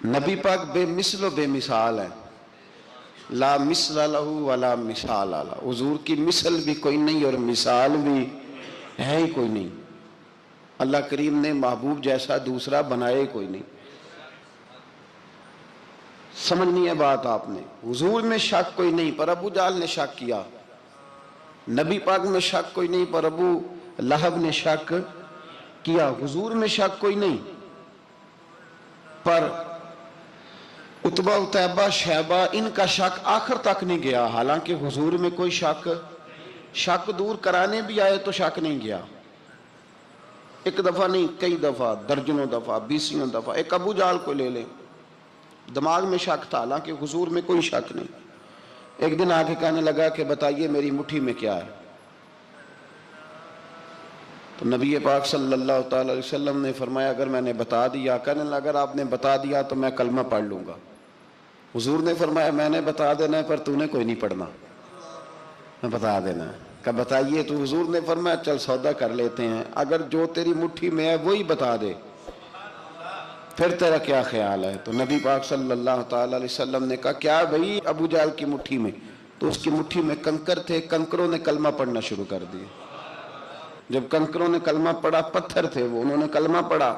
نبی پاک بے مثل و بے مثال ہے، لا مثل لہو ولا مثال لہ، حضور کی مثل بھی کوئی نہیں اور مثال بھی ہے ہی کوئی نہیں۔ اللہ کریم نے محبوب جیسا دوسرا بنائے ہی کوئی نہیں۔ سمجھنی ہے بات آپ نے، حضور میں شک کوئی نہیں پر ابو جہل نے شک کیا، نبی پاک میں شک کوئی نہیں پر ابو لہب نے شک کیا، حضور میں شک کوئی نہیں پر عتبہ اتیبہ شیبہ ان کا شک آخر تک نہیں گیا، حالانکہ حضور میں کوئی شک دور کرانے بھی آئے تو شک نہیں گیا، ایک دفعہ نہیں کئی دفعہ، درجنوں دفعہ، بیسیوں دفعہ۔ ایک ابو جہل کو لے لیں، دماغ میں شک تھا حالانکہ حضور میں کوئی شک نہیں، ایک دن آ کے کہنے لگا کہ بتائیے میری مٹھی میں کیا ہے، تو نبی پاک صلی اللہ تعالی علیہ وسلم نے فرمایا اگر میں نے بتا دیا، کہنے لگا اگر آپ نے بتا دیا تو میں کلمہ پڑھ لوں گا۔ حضور نے فرمایا میں نے بتا دینا ہے پر تو نے کوئی نہیں پڑھنا، میں بتا دینا ہے۔ کہ بتائیے، تو حضور نے فرمایا چل سودا کر لیتے ہیں، اگر جو تیری مٹھی میں ہے وہی بتا دے پھر تیرا کیا خیال ہے؟ تو نبی پاک صلی اللہ تعالی علیہ وسلم نے کہا کیا بھئی ابو جہل کی مٹھی میں؟ تو اس کی مٹھی میں کنکر تھے، کنکروں نے کلمہ پڑھنا شروع کر دیے۔ جب کنکروں نے کلمہ پڑھا، پتھر تھے وہ، انہوں نے کلمہ پڑھا،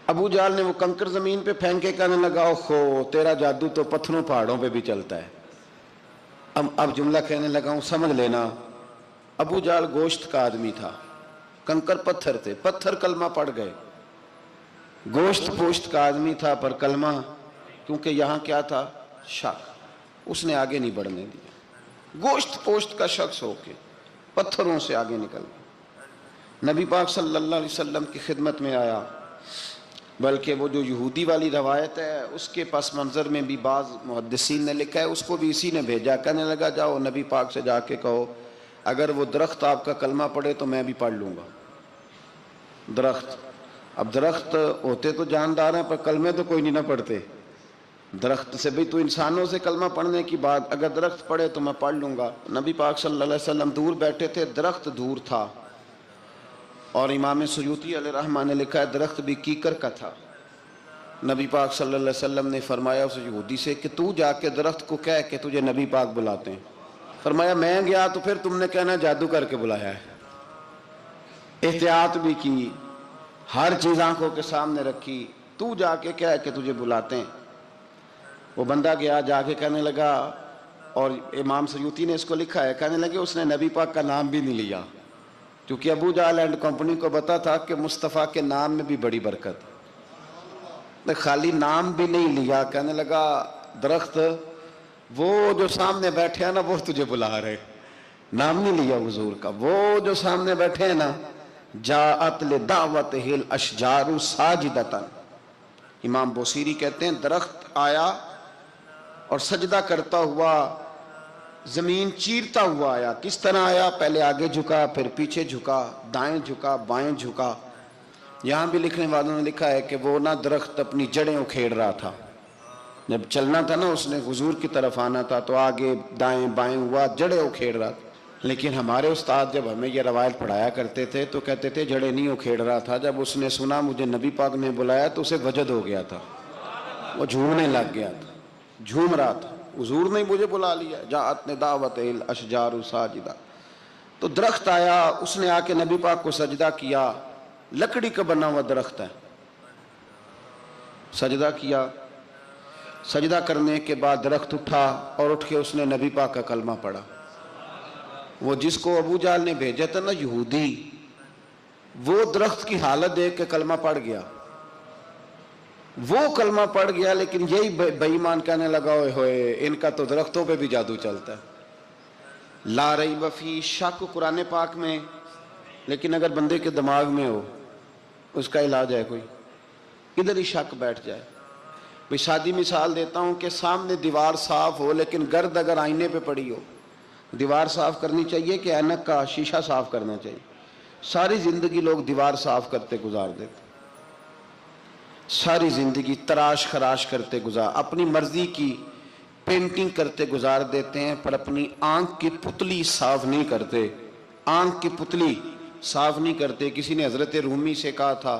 ابو جہل نے وہ کنکر زمین پہ پھینکے کہنے لگا اوہو تیرا جادو تو پتھروں پہاڑوں پہ بھی چلتا ہے۔ اب جملہ کہنے لگا ہوں سمجھ لینا، ابو جہل گوشت کا آدمی تھا، کنکر پتھر تھے، پتھر کلمہ پڑھ گئے، گوشت پوشت کا آدمی تھا پر کلمہ، کیونکہ یہاں کیا تھا؟ شک، اس نے آگے نہیں بڑھنے دیا، گوشت پوشت کا شخص ہو کے پتھروں سے آگے نکل گیا۔ نبی پاک صلی اللہ علیہ وسلم کی خدمت میں آیا، بلکہ وہ جو یہودی والی روایت ہے اس کے پس منظر میں بھی بعض محدثین نے لکھا ہے، اس کو بھی اسی نے بھیجا، کہنے لگا جاؤ نبی پاک سے جا کے کہو اگر وہ درخت آپ کا کلمہ پڑھے تو میں بھی پڑھ لوں گا۔ درخت، اب درخت ہوتے تو جاندار ہیں پر کلمے تو کوئی نہیں نہ پڑھتے، درخت سے بھی تو انسانوں سے کلمہ پڑھنے کی بات، اگر درخت پڑھے تو میں پڑھ لوں گا۔ نبی پاک صلی اللہ علیہ وسلم دور بیٹھے تھے، درخت دور تھا، اور امام سیوطی علیہ رحمہ نے لکھا ہے درخت بھی کیکر کا تھا۔ نبی پاک صلی اللہ علیہ وسلم نے فرمایا اس یہودی سے کہ تو جا کے درخت کو کہہ کہ تجھے نبی پاک بلاتے ہیں۔ فرمایا میں گیا تو پھر تم نے کہنا جادو کر کے بلایا ہے۔ احتیاط بھی کی، ہر چیز آنکھوں کے سامنے رکھی، تو جا کے کہہ کہ تجھے بلاتے ہیں۔ وہ بندہ گیا، جا کے کہنے لگا، اور امام سیوطی نے اس کو لکھا ہے، کہنے لگے اس نے نبی پاک کا نام بھی نہیں لیا، کیونکہ ابو جہل اینڈ کمپنی کو پتا تھا کہ مصطفیٰ کے نام میں بھی بڑی برکت، خالی نام بھی نہیں لیا، کہنے لگا درخت وہ جو سامنے بیٹھے ہیں نا وہ تجھے بلا رہے، نام نہیں لیا حضور کا، وہ جو سامنے بیٹھے ہیں نا، جاءت لدعوتہ الاشجار ساجدۃ، امام بوصیری کہتے ہیں درخت آیا اور سجدہ کرتا ہوا، زمین چیرتا ہوا آیا۔ کس طرح آیا؟ پہلے آگے جھکا، پھر پیچھے جھکا، دائیں جھکا، بائیں جھکا۔ یہاں بھی لکھنے والوں نے لکھا ہے کہ وہ نہ درخت اپنی جڑیں اکھیڑ رہا تھا، جب چلنا تھا نا اس نے حضور کی طرف آنا تھا تو آگے دائیں بائیں ہوا، جڑیں اکھیڑ رہا تھا۔ لیکن ہمارے استاد جب ہمیں یہ روایت پڑھایا کرتے تھے تو کہتے تھے جڑیں نہیں اکھیڑ رہا تھا، جب اس نے سنا مجھے نبی پاک نے بلایا تو اسے وجد ہو گیا تھا، وہ جھومنے لگ گیا تھا، جھوم رہا تھا، حضور نے مجھے بلا لیا، جاءت لدعوتہ الاشجار ساجدہ۔ تو درخت آیا، اس نے آ کے نبی پاک کو سجدہ کیا، لکڑی کا بنا ہوا درخت ہے، سجدہ کیا، سجدہ کرنے کے بعد درخت اٹھا اور اٹھ کے اس نے نبی پاک کا کلمہ پڑھا۔ وہ جس کو ابو جہل نے بھیجا تھا نا یہودی، وہ درخت کی حالت دیکھ کے کلمہ پڑھ گیا، وہ کلمہ پڑھ گیا، لیکن یہی بے ایمان کہنے لگا اوئے ہوئے ان کا تو درختوں پہ بھی جادو چلتا ہے۔ لا ریب فی، شک قرآن پاک میں، لیکن اگر بندے کے دماغ میں ہو اس کا علاج ہے کوئی، ادھر ہی شک بیٹھ جائے۔ بھئی سادی مثال دیتا ہوں کہ سامنے دیوار صاف ہو لیکن گرد اگر آئینے پہ پڑی ہو، دیوار صاف کرنی چاہیے کہ اینک کا شیشہ صاف کرنا چاہیے؟ ساری زندگی لوگ دیوار صاف کرتے گزار دیتے، ساری زندگی تراش خراش کرتے گزار، اپنی مرضی کی پینٹنگ کرتے گزار دیتے ہیں، پر اپنی آنکھ کی پتلی صاف نہیں کرتے، آنکھ کی پتلی صاف نہیں کرتے۔ کسی نے حضرت رومی سے کہا تھا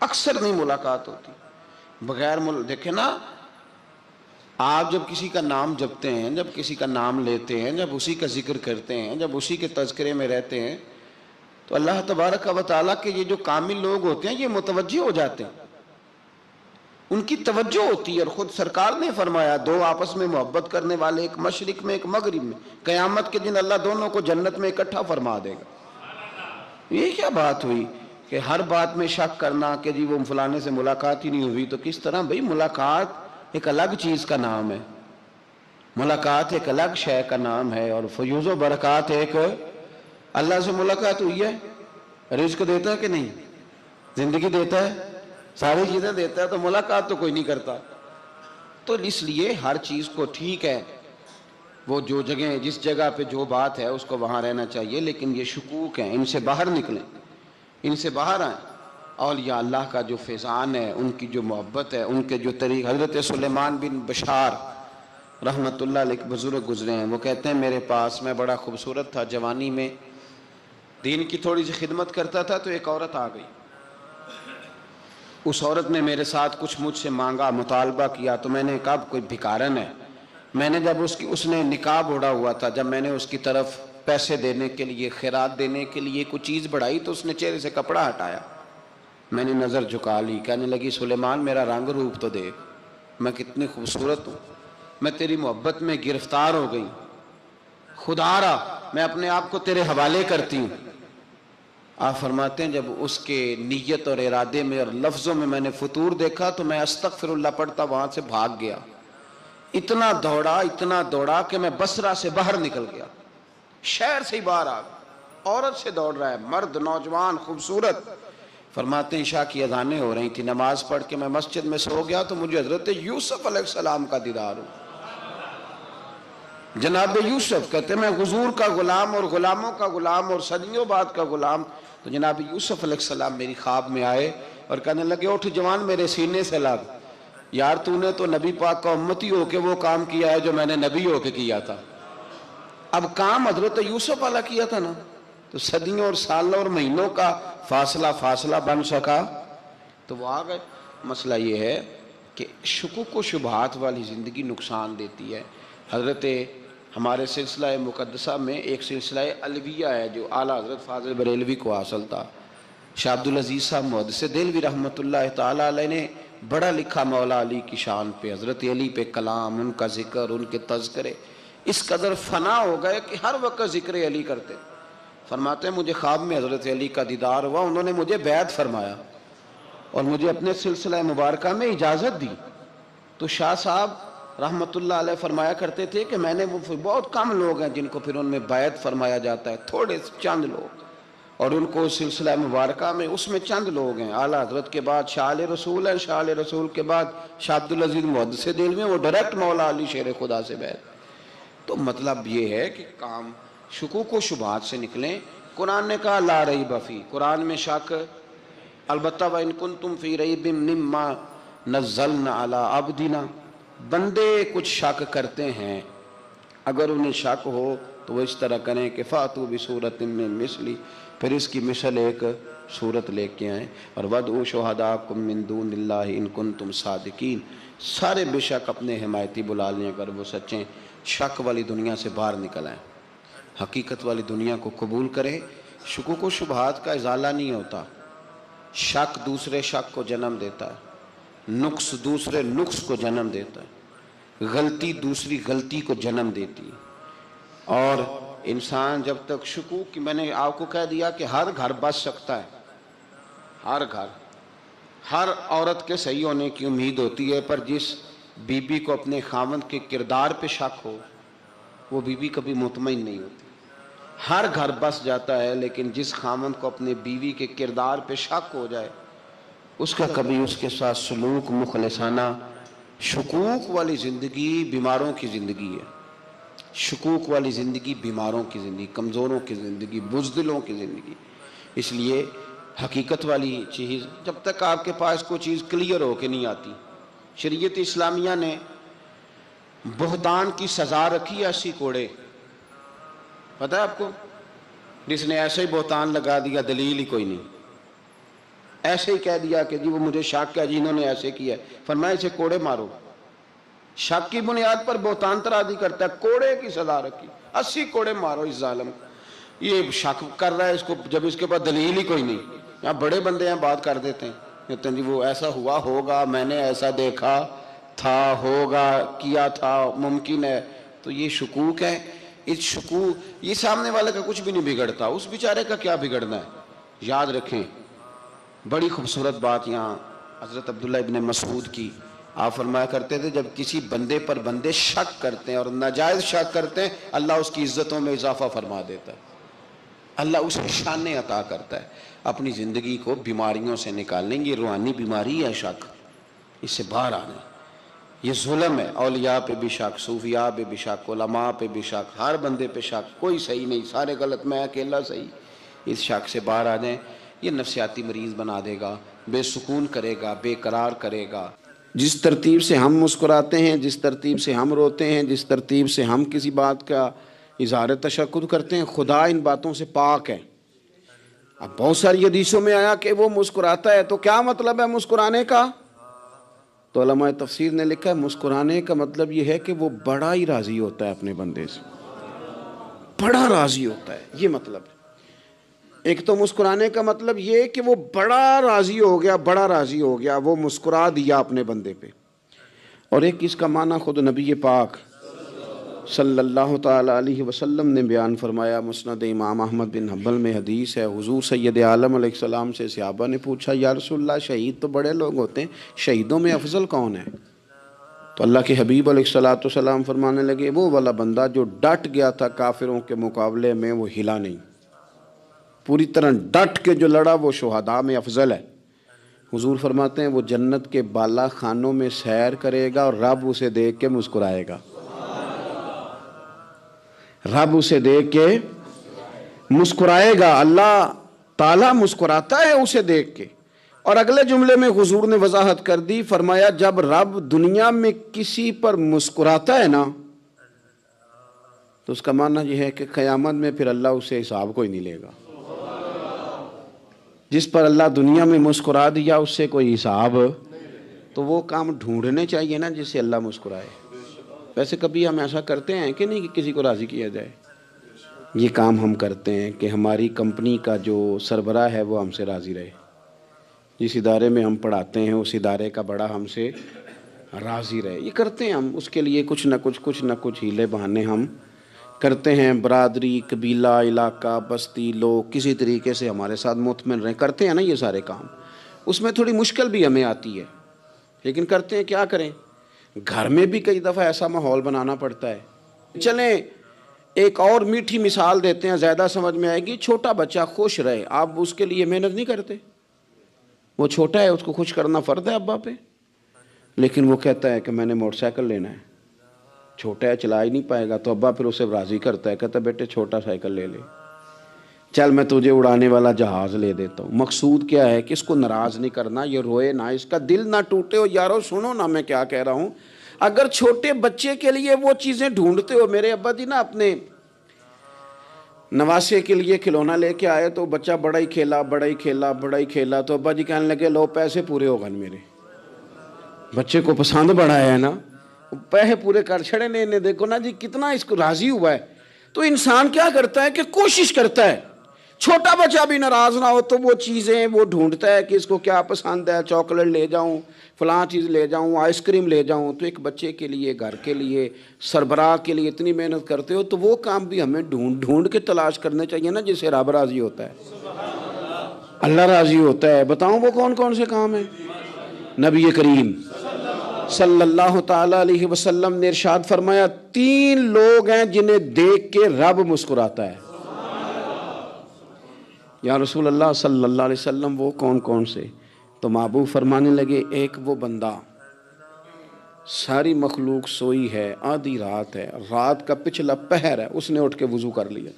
اکثر نہیں ملاقات ہوتی بغیر دیکھیں نا، آپ جب کسی کا نام جپتے ہیں، جب کسی کا نام لیتے ہیں، جب اسی کا ذکر کرتے ہیں، جب اسی کے تذکرے میں رہتے ہیں، تو اللہ تبارک و تعالیٰ کے یہ جو کامل لوگ ہوتے ہیں یہ متوجہ ہو جاتے ہیں، ان کی توجہ ہوتی ہے۔ اور خود سرکار نے فرمایا دو آپس میں محبت کرنے والے، ایک مشرق میں ایک مغرب میں، قیامت کے دن اللہ دونوں کو جنت میں اکٹھا فرما دے گا۔ یہ کیا بات ہوئی کہ ہر بات میں شک کرنا کہ جی وہ فلانے سے ملاقات ہی نہیں ہوئی؟ تو کس طرح بھئی، ملاقات ایک الگ چیز کا نام ہے، ملاقات ایک الگ شے کا نام ہے، اور فیوز و برکات ایک اللہ سے ملاقات ہوئی ہے۔ رزق دیتا ہے کہ نہیں؟ زندگی دیتا ہے، ساری چیزیں دیتا ہے، تو ملاقات تو کوئی نہیں کرتا۔ تو اس لیے ہر چیز کو ٹھیک ہے، وہ جو جگہ جس جگہ پہ جو بات ہے اس کو وہاں رہنا چاہیے، لیکن یہ شکوک ہیں، ان سے باہر نکلیں، ان سے باہر آئیں۔ اولیاء اللہ کا جو فیضان ہے، ان کی جو محبت ہے، ان کے جو طریق، حضرت سلیمان بن بشار رحمت اللہ علیہ بزرگ گزرے ہیں، وہ کہتے ہیں میرے پاس، میں بڑا خوبصورت تھا جوانی میں، دین کی تھوڑی سی خدمت کرتا تھا، تو ایک عورت آ گئی، اس عورت نے میرے ساتھ کچھ مجھ سے مانگا، مطالبہ کیا، تو میں نے کہا کوئی بھکارن ہے۔ میں نے جب اس نے نقاب اوڑھا ہوا تھا، جب میں نے اس کی طرف پیسے دینے کے لیے، خیرات دینے کے لیے کوئی چیز بڑھائی، تو اس نے چہرے سے کپڑا ہٹایا، میں نے نظر جھکا لی، کہنے لگی سلیمان میرا رنگ روپ تو دیکھ، میں کتنی خوبصورت ہوں، میں تیری محبت میں گرفتار ہو گئی، خدا را میں اپنے آپ کو تیرے حوالے کرتی ہوں۔ آپ فرماتے ہیں جب اس کے نیت اور ارادے میں اور لفظوں میں میں نے فطور دیکھا، تو میں استغفر اللہ پڑھتا وہاں سے بھاگ گیا، اتنا دوڑا کہ میں بصرہ سے باہر نکل گیا، شہر سے ہی باہر آ گیا، عورت سے دوڑ رہا ہے، مرد، نوجوان، خوبصورت۔ فرماتے ہیں عشاء کی اذانیں ہو رہی تھی، نماز پڑھ کے میں مسجد میں سو گیا، تو مجھے حضرت یوسف علیہ السلام کا دیدار ہو۔ جناب یوسف کہتے ہیں میں حضور کا غلام اور غلاموں کا غلام اور صدیوں بعد کا غلام، تو جناب یوسف علیہ السلام میری خواب میں آئے اور کہنے لگے اٹھ جوان، میرے سینے سے لگ، یار تو نے تو نبی پاک کا امتی ہو کے وہ کام کیا ہے جو میں نے نبی ہو کے کیا تھا۔ اب کام حضرت یوسف والا کیا تھا نا، تو صدیوں اور سالوں اور مہینوں کا فاصلہ بن سکا، تو وہ آ گئے۔ مسئلہ یہ ہے کہ شکوک و شبہات والی زندگی نقصان دیتی ہے۔ حضرت ہمارے سلسلہ مقدسہ میں ایک سلسلہ علویہ ہے جو اعلیٰ حضرت فاضل بریلوی کو حاصل تھا، شاہ عبدالعزیز صاحب محدث دہلوی رحمۃ اللہ تعالیٰ علیہ نے بڑا لکھا مولا علی کی شان پہ، حضرت علی پہ کلام، ان کا ذکر، ان کے تذکرے اس قدر فنا ہو گئے کہ ہر وقت ذکر علی کرتے۔ فرماتے ہیں مجھے خواب میں حضرت علی کا دیدار ہوا، انہوں نے مجھے بیعت فرمایا اور مجھے اپنے سلسلہ مبارکہ میں اجازت دی۔ تو شاہ صاحب رحمت اللہ علیہ فرمایا کرتے تھے کہ میں نے وہ بہت کم لوگ ہیں جن کو پھر ان میں بیعت فرمایا جاتا ہے، تھوڑے چند لوگ، اور ان کو سلسلہ مبارکہ میں اس میں چند لوگ ہیں۔ اعلیٰ حضرت کے بعد شاہ علیہ رسول ہیں، شاہ علیہ رسول کے بعد شاہ عبدالعزیز محدث دہلوی ہیں، وہ ڈائریکٹ مولا علی شیر خدا سے بیعت۔ تو مطلب یہ ہے کہ کام شکوک و شبہات سے نکلیں۔ قرآن نے کہا لا ریب فیہ، قرآن میں شک البتہ وَإِن كُنتُمْ فِي رَيْبٍ مِّمَّا نَزَّلْنَا عَلَىٰ عَبْدِنَا، بندے کچھ شک کرتے ہیں، اگر انہیں شک ہو تو وہ اس طرح کریں کہ فَأْتُوا بِسُورَةٍ مِّن مِّثْلِهِ، پھر اس کی مثل ایک صورت لے کے آئیں، اور وَادْعُوا شُهَدَاءَكُم مِّن دُونِ اللَّهِ إِن كُنتُمْ صَادِقِينَ، سارے بے شک اپنے حمایتی بلا لیں اگر وہ سچیں۔ شک والی دنیا سے باہر نکل آئیں، حقیقت والی دنیا کو قبول کریں۔ شکوک و شبہات کا ازالہ نہیں ہوتا، شک دوسرے شک کو جنم دیتا ہے، نقص دوسرے نقص کو جنم دیتا ہے، غلطی دوسری غلطی کو جنم دیتی ہے۔ اور انسان جب تک شکوک کی، میں نے آپ کو کہہ دیا کہ ہر گھر بس سکتا ہے، ہر گھر، ہر عورت کے صحیح ہونے کی امید ہوتی ہے، پر جس بی بی کو اپنے خاوند کے کردار پہ شک ہو وہ بی بی کبھی مطمئن نہیں ہوتی۔ ہر گھر بس جاتا ہے، لیکن جس خاوند کو اپنے بیوی کے کردار پہ شک ہو جائے اس کا کبھی اس کے ساتھ سلوک مخلصانہ۔ شکوک والی زندگی بیماروں کی زندگی ہے، شکوک والی زندگی بیماروں کی زندگی، کمزوروں کی زندگی، بزدلوں کی زندگی۔ اس لیے حقیقت والی چیز جب تک آپ کے پاس کوئی چیز کلیئر ہو کے نہیں آتی، شریعت اسلامیہ نے بہتان کی سزا رکھی ہے 80 کوڑے، پتہ ہے آپ کو؟ جس نے ایسے ہی بہتان لگا دیا، دلیل ہی کوئی نہیں، ایسے ہی کہہ دیا کہ جی وہ مجھے شک ہے جی انہوں نے ایسے کیا ہے، فرمایا اسے کوڑے مارو۔ شک کی بنیاد پر بہتان ترازی کرتا ہے، کوڑے کی سزا رکھی، 80 کوڑے مارو اس ظالم کو۔ یہ شک کر رہا ہے اس کو، جب اس کے پاس دلیل ہی کوئی نہیں۔ یہاں بڑے بندے ہیں بات کر دیتے ہیں، کہتے ہیں جی وہ ایسا ہوا ہوگا، میں نے ایسا دیکھا تھا، ہوگا، کیا تھا، ممکن ہے۔ تو یہ شکوک ہے۔ اس شکوک، یہ سامنے والے کا کچھ بھی نہیں بگڑتا، اس بیچارے کا کیا بگڑنا ہے۔ یاد رکھیں، بڑی خوبصورت بات یہاں حضرت عبداللہ ابن مسعود کی، آپ فرمایا کرتے تھے جب کسی بندے پر بندے شک کرتے ہیں اور ناجائز شک کرتے ہیں، اللہ اس کی عزتوں میں اضافہ فرما دیتا ہے، اللہ اسے شانیں عطا کرتا ہے۔ اپنی زندگی کو بیماریوں سے نکالنے، یہ روحانی بیماری ہے شک، اس سے باہر آنا۔ یہ ظلم ہے، اولیاء پہ بھی شک، صوفیاء پہ بھی شک، علماء پہ بھی شک، ہر بندے پہ شک، کوئی صحیح نہیں، سارے غلط، میں اکیلا صحیح۔ اس شک سے باہر آ جائیں، یہ نفسیاتی مریض بنا دے گا، بے سکون کرے گا، بے قرار کرے گا۔ جس ترتیب سے ہم مسکراتے ہیں، جس ترتیب سے ہم روتے ہیں، جس ترتیب سے ہم کسی بات کا اظہار تشکر کرتے ہیں، خدا ان باتوں سے پاک ہے۔ اب بہت ساری حدیثوں میں آیا کہ وہ مسکراتا ہے، تو کیا مطلب ہے مسکرانے کا؟ تو علماء تفسیر نے لکھا ہے مسکرانے کا مطلب یہ ہے کہ وہ بڑا ہی راضی ہوتا ہے اپنے بندے سے، بڑا راضی ہوتا ہے، یہ مطلب ہے۔ ایک تو مسکرانے کا مطلب یہ کہ وہ بڑا راضی ہو گیا، بڑا راضی ہو گیا، وہ مسکرا دیا اپنے بندے پہ۔ اور ایک اس کا معنی خود نبی پاک صلی اللہ تعالیٰ علیہ وسلم نے بیان فرمایا، مسند امام احمد بن حنبل میں حدیث ہے، حضور سید عالم علیہ السلام سے صحابہ نے پوچھا یا رسول اللہ شہید تو بڑے لوگ ہوتے ہیں، شہیدوں میں افضل کون ہے؟ تو اللہ کے حبیب علیہ السلام فرمانے لگے وہ والا بندہ جو ڈٹ گیا تھا کافروں کے مقابلے میں، وہ ہلا نہیں، پوری طرح ڈٹ کے جو لڑا وہ شہداء میں افضل ہے۔ حضور فرماتے ہیں وہ جنت کے بالا خانوں میں سیر کرے گا اور رب اسے دیکھ کے مسکرائے گا، رب اسے دیکھ کے مسکرائے گا، اللہ تعالیٰ مسکراتا ہے اسے دیکھ کے۔ اور اگلے جملے میں حضور نے وضاحت کر دی، فرمایا جب رب دنیا میں کسی پر مسکراتا ہے نا، تو اس کا معنی یہ ہے کہ قیامت میں پھر اللہ اسے حساب کوئی نہیں لے گا۔ جس پر اللہ دنیا میں مسکرا دیا اس سے کوئی حساب، تو وہ کام ڈھونڈنے چاہیے نا جس سے اللہ مسکرائے۔ ویسے کبھی ہم ایسا کرتے ہیں کہ نہیں کہ کسی کو راضی کیا جائے؟ یہ کام ہم کرتے ہیں کہ ہماری کمپنی کا جو سربراہ ہے وہ ہم سے راضی رہے، جس ادارے میں ہم پڑھاتے ہیں اس ادارے کا بڑا ہم سے راضی رہے، یہ کرتے ہیں ہم۔ اس کے لیے کچھ نہ کچھ ہیلے بہانے ہم کرتے ہیں، برادری، قبیلہ، علاقہ، بستی، لوگ کسی طریقے سے ہمارے ساتھ مطمئن رہیں، کرتے ہیں نا یہ سارے کام۔ اس میں تھوڑی مشکل بھی ہمیں آتی ہے، لیکن کرتے ہیں، کیا کریں۔ گھر میں بھی کئی دفعہ ایسا ماحول بنانا پڑتا ہے۔ چلیں ایک اور میٹھی مثال دیتے ہیں، زیادہ سمجھ میں آئے گی۔ چھوٹا بچہ خوش رہے، آپ اس کے لیے محنت نہیں کرتے؟ وہ چھوٹا ہے، اس کو خوش کرنا فرض ہے ابا پہ، لیکن وہ کہتا ہے کہ میں نے موٹر سائیکل لینا ہے، چھوٹا ہے چلا ہی نہیں پائے گا، تو ابا پھر اسے راضی کرتا ہے، کہتا ہے بیٹے چھوٹا سائیکل لے لے، چل میں تجھے اڑانے والا جہاز لے دیتا ہوں۔ مقصود کیا ہے کہ اس کو ناراض نہیں کرنا، یہ روئے نہ، اس کا دل نہ ٹوٹے ہو۔ یارو سنو نا میں کیا کہہ رہا ہوں، اگر چھوٹے بچے کے لیے وہ چیزیں ڈھونڈتے ہو، میرے ابا جی نا اپنے نواسے کے لیے کھلونا لے کے آئے تو بچہ بڑا ہی کھیلا، تو ابا جی کہنے لگے لو پیسے پورے ہو گئے، میرے بچے کو پسند بڑا ہے نا، پیسے پورے کر چھڑے نے، دیکھو نا جی کتنا اس کو راضی ہوا ہے۔ تو انسان کیا کرتا ہے کہ کوشش کرتا ہے، چھوٹا بچہ بھی ناراض نہ ہو تو وہ چیزیں وہ ڈھونڈتا ہے کہ اس کو کیا پسند ہے، چاکلیٹ لے جاؤں، فلاں چیز لے جاؤں، آئس کریم لے جاؤں۔ تو ایک بچے کے لیے، گھر کے لیے، سربراہ کے لیے اتنی محنت کرتے ہو، تو وہ کام بھی ہمیں ڈھونڈ کے تلاش کرنے چاہیے نا جس سے رب راضی ہوتا ہے، اللہ راضی ہوتا ہے۔ بتاؤں وہ کون کون سے کام ہیں؟ نبی کریم صلی اللہ تعالیٰ علیہ وسلم نے ارشاد فرمایا 3 لوگ ہیں جنہیں دیکھ کے رب مسکراتا ہے۔ یا رسول اللہ صلی اللہ علیہ وسلم وہ کون کون سے؟ تو محبوب فرمانے لگے ایک وہ بندہ ساری مخلوق سوئی ہے، آدھی رات ہے، رات کا پچھلا پہر ہے، اس نے اٹھ کے وضو کر لیا،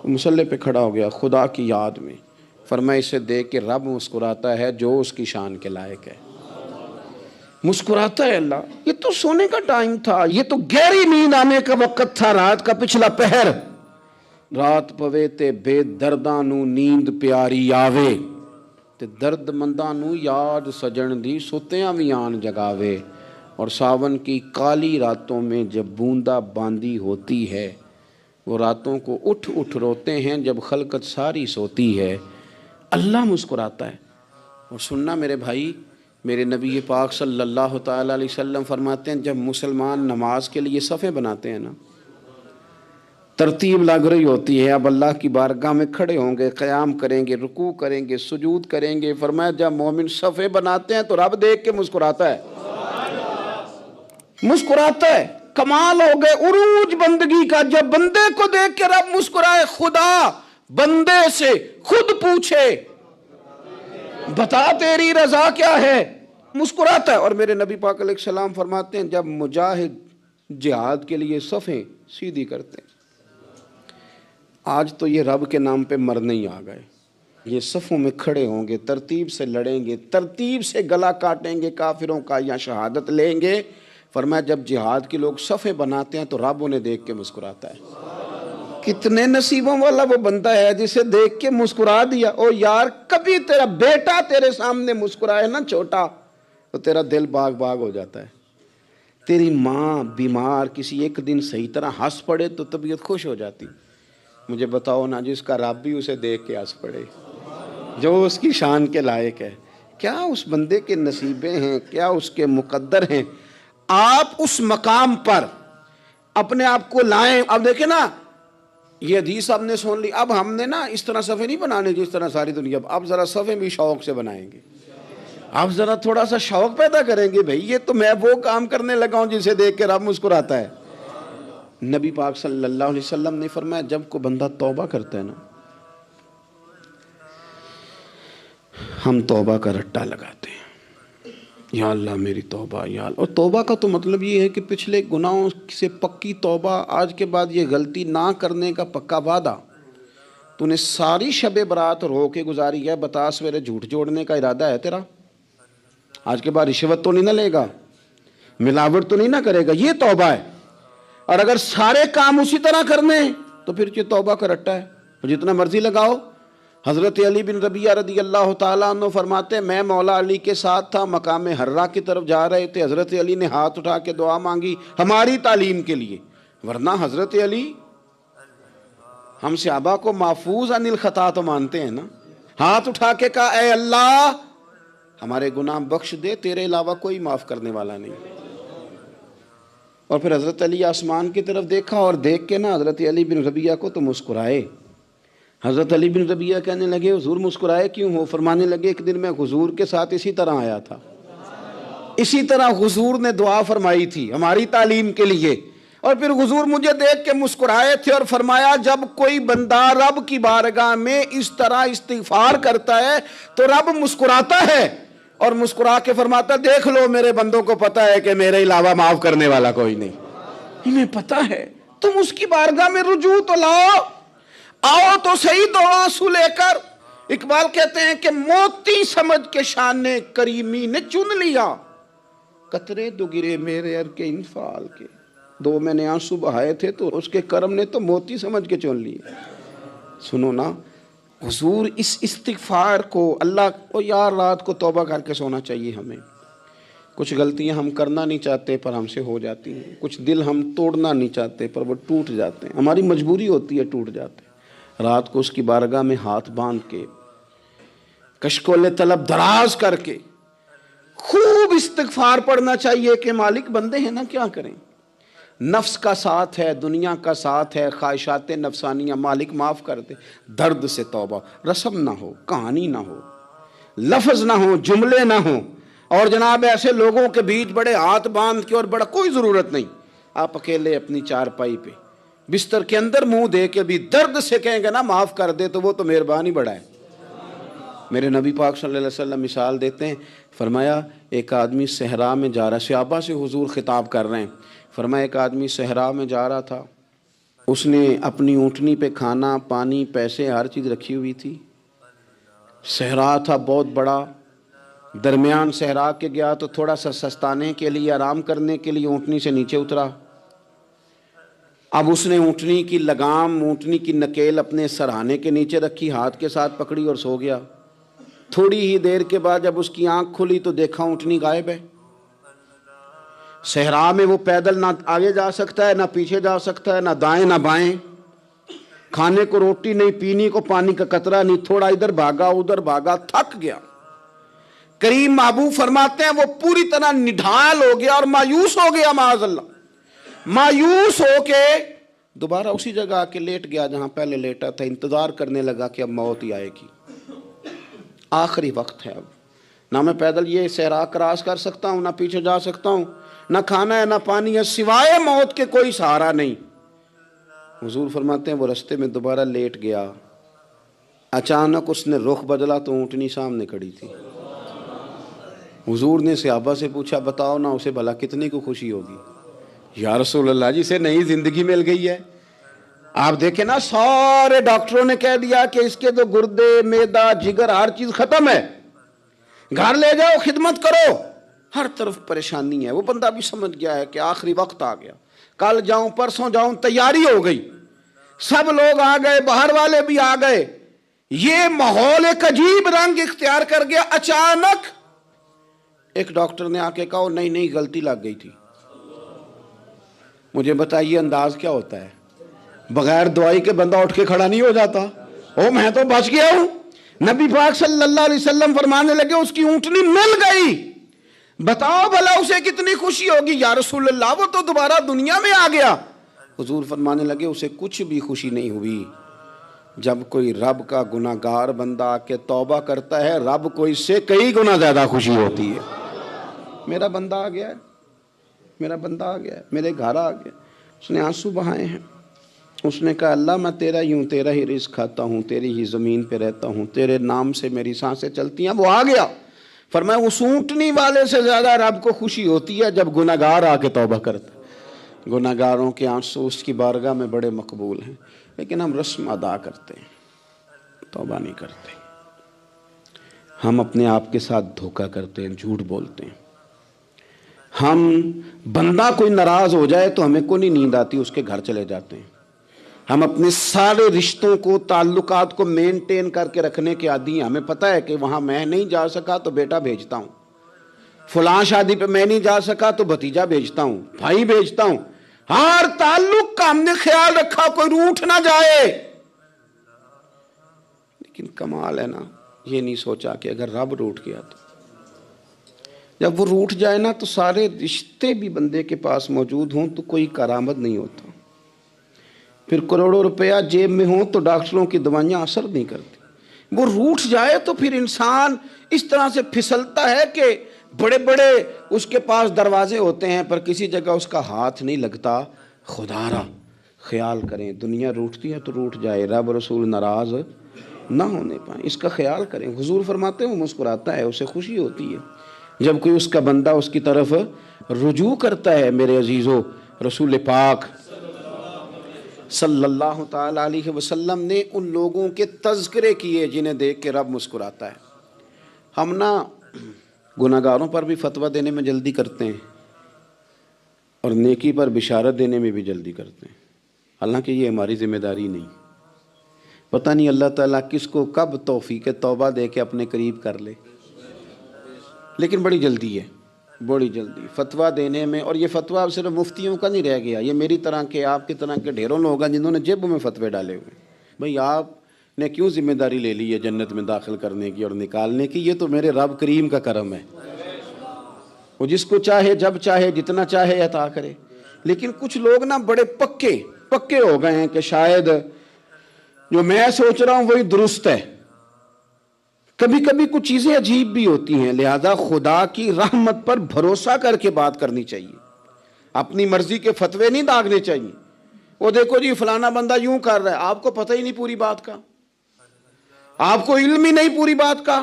مصلی پہ کھڑا ہو گیا خدا کی یاد میں، فرمایا اسے دیکھ کے رب مسکراتا ہے جو اس کی شان کے لائق ہے، مسکراتا ہے اللہ۔ یہ تو سونے کا ٹائم تھا، یہ تو گہری نیند آنے کا وقت تھا، رات کا پچھلا پہر، رات پوے تے بے درداں نو نیند پیاری آوے، تے درد منداں نو یاد سجن دی سوتیاں بھی آن جگاوے، اور ساون کی کالی راتوں میں جب بوندا باندی ہوتی ہے، وہ راتوں کو اٹھ اٹھ روتے ہیں جب خلقت ساری سوتی ہے۔ اللہ مسکراتا ہے۔ اور سننا میرے بھائی، میرے نبی پاک صلی اللہ تعالیٰ علیہ وسلم فرماتے ہیں جب مسلمان نماز کے لیے صفیں بناتے ہیں نا، ترتیب لگ رہی ہوتی ہے، اب اللہ کی بارگاہ میں کھڑے ہوں گے، قیام کریں گے، رکوع کریں گے، سجود کریں گے، فرمایا جب مومن صفیں بناتے ہیں تو رب دیکھ کے مسکراتا ہے، مسکراتا ہے۔ کمال ہو گئے عروج بندگی کا، جب بندے کو دیکھ کے رب مسکرائے۔ خدا بندے سے خود پوچھے بتا تیری رضا کیا ہے، مسکراتا ہے۔ اور میرے نبی پاک علیہ السلام فرماتے ہیں جب مجاہد جہاد کے لیے صفیں سیدھی کرتے ہیں، آج تو یہ رب کے نام پہ مرنے ہی آ گئے، یہ صفوں میں کھڑے ہوں گے، ترتیب سے لڑیں گے، ترتیب سے گلا کاٹیں گے کافروں کا یا شہادت لیں گے۔ فرمایا جب جہاد کے لوگ صفیں بناتے ہیں تو رب انہیں دیکھ کے مسکراتا ہے۔ کتنے نصیبوں والا وہ بندہ ہے جسے دیکھ کے مسکرا دیا۔ او یار، کبھی تیرا بیٹا تیرے سامنے مسکرائے نا چھوٹا، تو تیرا دل باغ باغ ہو جاتا ہے۔ تیری ماں بیمار کسی ایک دن صحیح طرح ہنس پڑے تو طبیعت خوش ہو جاتی۔ مجھے بتاؤ نا جس کا رب بھی اسے دیکھ کے ہنس پڑے، جو اس کی شان کے لائق ہے، کیا اس بندے کے نصیبیں ہیں، کیا اس کے مقدر ہیں۔ آپ اس مقام پر اپنے آپ کو لائیں۔ اب دیکھیں نا، یہ حدیث آپ نے سن لی، اب ہم نے نا اس طرح صفحے نہیں بنانے جس طرح ساری دنیا، اب ذرا صفحے بھی شوق سے بنائیں گے، اب ذرا تھوڑا سا شوق پیدا کریں گے۔ بھئی یہ تو میں وہ کام کرنے لگا ہوں جسے دیکھ کے رب مسکراتا ہے۔ نبی پاک صلی اللہ علیہ وسلم نے فرمایا جب کوئی بندہ توبہ کرتا ہے نا، ہم توبہ کا رٹا لگاتے ہیں، یا اللہ میری توبہ، یا اللہ۔ اور توبہ کا تو مطلب یہ ہے کہ پچھلے گناہوں سے پکی توبہ، آج کے بعد یہ غلطی نہ کرنے کا پکا وعدہ۔ تو نے ساری شب برات رو کے گزاری ہے، بتا سویرے جھوٹ جوڑنے کا ارادہ ہے تیرا؟ آج کے بعد رشوت تو نہیں نہ لے گا، ملاوٹ تو نہیں نہ کرے گا، یہ توبہ ہے۔ اور اگر سارے کام اسی طرح کرنے تو پھر یہ توبہ کا رٹا ہے، جتنا مرضی لگاؤ۔ حضرت علی بن ربیعہ رضی اللہ تعالیٰ عنہ فرماتے ہیں میں مولا علی کے ساتھ تھا، مقام حرہ کی طرف جا رہے تھے، حضرت علی نے ہاتھ اٹھا کے دعا مانگی ہماری تعلیم کے لیے، ورنہ حضرت علی ہم صحابہ کو محفوظ عن الخطا تو مانتے ہیں نا۔ ہاتھ اٹھا کے کہا اے اللہ ہمارے گناہ بخش دے، تیرے علاوہ کوئی معاف کرنے والا نہیں۔ اور پھر حضرت علی آسمان کی طرف دیکھا اور دیکھ کے نا حضرت علی بن ربیعہ کو تو مسکرائے۔ حضرت علی بن ربیعہ کہنے لگے حضور مسکرائے کیوں ہو؟ فرمانے لگے ایک دن میں حضور کے ساتھ اسی طرح آیا تھا، اسی طرح حضور نے دعا فرمائی تھی ہماری تعلیم کے لیے، اور پھر حضور مجھے دیکھ کے مسکرائے تھے اور فرمایا جب کوئی بندہ رب کی بارگاہ میں اس طرح استغفار کرتا ہے تو رب مسکراتا ہے، اور مسکرا کے فرماتا دیکھ لو میرے بندوں کو پتا ہے کہ میرے علاوہ معاف کرنے والا کوئی نہیں، انہیں پتا ہے، تم اس کی بارگاہ میں رجوع تو لاؤ، آؤ تو صحیح دو آنسو لے کر۔ اقبال کہتے ہیں کہ موتی سمجھ کے شان کریمی نے چن لیا، قطرے دو گرے میرے ار کے انفال کے، دو میں نے آنسو بہائے تھے تو اس کے کرم نے تو موتی سمجھ کے چن لیے۔ سنو نا حضور اس استغفار کو اللہ کو، یار رات کو توبہ کر کے سونا چاہیے ہمیں۔ کچھ غلطیاں ہم کرنا نہیں چاہتے پر ہم سے ہو جاتی ہیں، کچھ دل ہم توڑنا نہیں چاہتے پر وہ ٹوٹ جاتے ہیں، ہماری مجبوری ہوتی ہے ٹوٹ جاتے ہیں۔ رات کو اس کی بارگاہ میں ہاتھ باندھ کے کشکول طلب دراز کر کے خوب استغفار پڑھنا چاہیے کہ مالک بندے ہیں نا کیا کریں، نفس کا ساتھ ہے، دنیا کا ساتھ ہے، خواہشات نفسانیہ، مالک معاف کر دے۔ درد سے توبہ، رسم نہ ہو، کہانی نہ ہو، لفظ نہ ہو، جملے نہ ہوں، اور جناب ایسے لوگوں کے بیچ بڑے ہاتھ باندھ کے اور بڑا کوئی ضرورت نہیں، آپ اکیلے اپنی چارپائی پہ بستر کے اندر منہ دے کے بھی درد سے کہیں گے نا معاف کر دے تو وہ تو مہربانی بڑا ہے۔ میرے نبی پاک صلی اللہ علیہ وسلم مثال دیتے ہیں، فرمایا ایک آدمی صحرا میں جا رہا، صحابہ سے حضور خطاب کر رہے ہیں، فرمایا ایک آدمی صحرا میں جا رہا تھا، اس نے اپنی اونٹنی پہ کھانا پانی پیسے ہر چیز رکھی ہوئی تھی، صحرا تھا بہت بڑا، درمیان صحرا کے گیا تو تھوڑا سا سستانے کے لیے آرام کرنے کے لیے اونٹنی سے نیچے اترا، اب اس نے اونٹنی کی لگام اونٹنی کی نکیل اپنے سرہانے کے نیچے رکھی، ہاتھ کے ساتھ پکڑی اور سو گیا۔ تھوڑی ہی دیر کے بعد جب اس کی آنکھ کھلی تو دیکھا اونٹنی غائب ہے۔ صحرا میں وہ پیدل نہ آگے جا سکتا ہے، نہ پیچھے جا سکتا ہے، نہ دائیں نہ بائیں، کھانے کو روٹی نہیں، پینے کو پانی کا قطرہ نہیں، تھوڑا ادھر بھاگا ادھر بھاگا، تھک گیا۔ کریم محبوب فرماتے ہیں وہ پوری طرح نڈھال ہو گیا اور مایوس ہو گیا، معاذ اللہ، مایوس ہو کے دوبارہ اسی جگہ آ کے لیٹ گیا جہاں پہلے لیٹا تھا، انتظار کرنے لگا کہ اب موت ہی آئے گی، آخری وقت ہے، اب نہ میں پیدل یہ صحرا کراس کر سکتا ہوں، نہ پیچھے جا سکتا ہوں، نہ کھانا ہے نہ پانی ہے، سوائے موت کے کوئی سہارا نہیں۔ حضور فرماتے ہیں وہ رستے میں دوبارہ لیٹ گیا، اچانک اس نے رخ بدلا تو اونٹنی سامنے کھڑی تھی۔ حضور نے صحابہ سے پوچھا بتاؤ نا اسے بھلا کتنے کو خوشی ہوگی؟ یا رسول اللہ جی سے نئی زندگی مل گئی ہے۔ آپ دیکھیں نا سارے ڈاکٹروں نے کہہ دیا کہ اس کے تو گردے معدہ جگر ہر چیز ختم ہے، گھر لے جاؤ خدمت کرو، ہر طرف پریشانی ہے۔ وہ بندہ بھی سمجھ گیا ہے کہ آخری وقت آ گیا، کل جاؤں پرسوں جاؤں، تیاری ہو گئی، سب لوگ آ گئے، باہر والے بھی آ گئے، یہ ماحول ایک عجیب رنگ اختیار کر گیا۔ اچانک ایک ڈاکٹر نے آ کے کہا نہیں نہیں غلطی لگ گئی تھی۔ مجھے بتائیے انداز کیا ہوتا ہے؟ بغیر دوائی کے بندہ اٹھ کے کھڑا نہیں ہو جاتا، او میں تو بچ گیا ہوں۔ نبی پاک صلی اللہ علیہ وسلم فرمانے لگے اس کی اونٹنی مل گئی، بتاؤ بھلا اسے کتنی خوشی ہوگی؟ یا رسول اللہ وہ تو دوبارہ دنیا میں آ گیا۔ حضور فرمانے لگے اسے کچھ بھی خوشی نہیں ہوئی۔ جب کوئی رب کا گناہگار بندہ آ کے توبہ کرتا ہے، رب کو اس سے کئی گنا زیادہ خوشی ہوتی ہے۔ میرا بندہ آ گیا ہے، میرا بندہ آ گیا ہے، میرے گھر آ گیا۔ اس نے آنسو بہائے ہیں، اس نے کہا اللہ میں تیرا ہی ہوں، تیرا ہی رزق کھاتا ہوں، تیری ہی زمین پہ رہتا ہوں، تیرے نام سے میری سانسیں چلتی ہیں۔ وہ آ گیا۔ فرمایا اس اونٹنی والے سے زیادہ رب کو خوشی ہوتی ہے جب گناہگار آ کے توبہ کرتا ہے۔ گناہگاروں کے آنسو اس کی بارگاہ میں بڑے مقبول ہیں، لیکن ہم رسم ادا کرتے ہیں، توبہ نہیں کرتے۔ ہم اپنے آپ کے ساتھ دھوکہ کرتے ہیں، جھوٹ بولتے ہیں۔ ہم بندہ کوئی ناراض ہو جائے تو ہمیں کو نہیں نیند آتی، اس کے گھر چلے جاتے ہیں۔ ہم اپنے سارے رشتوں کو تعلقات کو مینٹین کر کے رکھنے کے عادی ہیں۔ ہمیں پتہ ہے کہ وہاں میں نہیں جا سکا تو بیٹا بھیجتا ہوں، فلاں شادی پہ میں نہیں جا سکا تو بھتیجا بھیجتا ہوں، بھائی بھیجتا ہوں، ہر تعلق کا ہم نے خیال رکھا کوئی روٹھ نہ جائے۔ لیکن کمال ہے نا، یہ نہیں سوچا کہ اگر رب روٹھ گیا تو جب وہ روٹھ جائے نا تو سارے رشتے بھی بندے کے پاس موجود ہوں تو کوئی کارآمد نہیں ہوتا، پھر کروڑوں روپیہ جیب میں ہوں تو ڈاکٹروں کی دوائیاں اثر نہیں کرتی۔ وہ روٹھ جائے تو پھر انسان اس طرح سے پھسلتا ہے کہ بڑے بڑے اس کے پاس دروازے ہوتے ہیں پر کسی جگہ اس کا ہاتھ نہیں لگتا۔ خدا را خیال کریں، دنیا روٹتی ہے تو روٹھ جائے، رب رسول ناراض نہ ہونے پائیں، اس کا خیال کریں۔ حضور فرماتے ہیں وہ مسکراتا ہے، اسے خوشی ہوتی ہے جب کوئی اس کا بندہ اس کی طرف رجوع کرتا ہے۔ میرے عزیزو، رسول پاک صلی اللہ تعالی علیہ وسلم نے ان لوگوں کے تذکرے کیے جنہیں دیکھ کے رب مسکراتا ہے۔ ہم نا گناہگاروں پر بھی فتویٰ دینے میں جلدی کرتے ہیں اور نیکی پر بشارت دینے میں بھی جلدی کرتے ہیں، حالانکہ یہ ہماری ذمہ داری نہیں۔ پتہ نہیں اللہ تعالیٰ کس کو کب توفیق توبہ دے کے اپنے قریب کر لے، لیکن بڑی جلدی ہے، بڑی جلدی فتویٰ دینے میں۔ اور یہ فتویٰ اب صرف مفتیوں کا نہیں رہ گیا، یہ میری طرح کے آپ کی طرح کے ڈھیروں لوگ ہیں جنہوں نے جیبوں میں فتوے ڈالے ہوئے ہیں۔ بھئی آپ نے کیوں ذمہ داری لے لی ہے جنت میں داخل کرنے کی اور نکالنے کی؟ یہ تو میرے رب کریم کا کرم ہے، وہ جس کو چاہے جب چاہے جتنا چاہے عطا کرے۔ لیکن کچھ لوگ نا بڑے پکے ہو گئے ہیں کہ شاید جو میں سوچ رہا ہوں وہی درست ہے۔ کبھی کبھی کچھ چیزیں عجیب بھی ہوتی ہیں، لہذا خدا کی رحمت پر بھروسہ کر کے بات کرنی چاہیے، اپنی مرضی کے فتوے نہیں داغنے چاہیے۔ وہ دیکھو جی فلانا بندہ یوں کر رہا ہے، آپ کو پتہ ہی نہیں پوری بات کا، آپ کو علم ہی نہیں پوری بات کا۔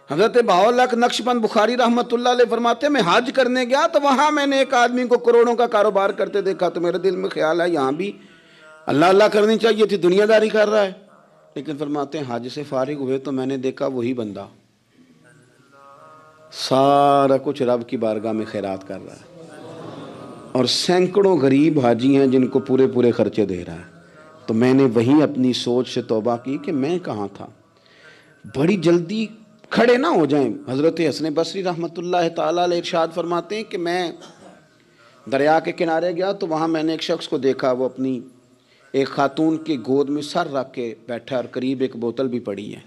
حضرت بہاءاللہ نقشبند بخاری رحمۃ اللہ علیہ فرماتے ہیں میں حج کرنے گیا تو وہاں میں نے ایک آدمی کو کروڑوں کا کاروبار کرتے دیکھا تو میرے دل میں خیال ہے یہاں بھی اللہ اللہ کرنی چاہیے تھی، دنیا داری کر رہا ہے۔ لیکن فرماتے ہیں حج سے فارغ ہوئے تو میں نے دیکھا وہی بندہ سارا کچھ رب کی بارگاہ میں خیرات کر رہا ہے، اور سینکڑوں غریب حاجی ہیں جن کو پورے خرچے دے رہا ہے۔ تو میں نے وہیں اپنی سوچ سے توبہ کی کہ میں کہاں تھا، بڑی جلدی کھڑے نہ ہو جائیں۔ حضرت حسن بصری رحمۃ اللہ تعالیٰ علیہ ارشاد فرماتے ہیں کہ میں دریا کے کنارے گیا تو وہاں میں نے ایک شخص کو دیکھا، وہ اپنی ایک خاتون کی گود میں سر رکھ کے بیٹھا اور قریب ایک بوتل بھی پڑی ہے۔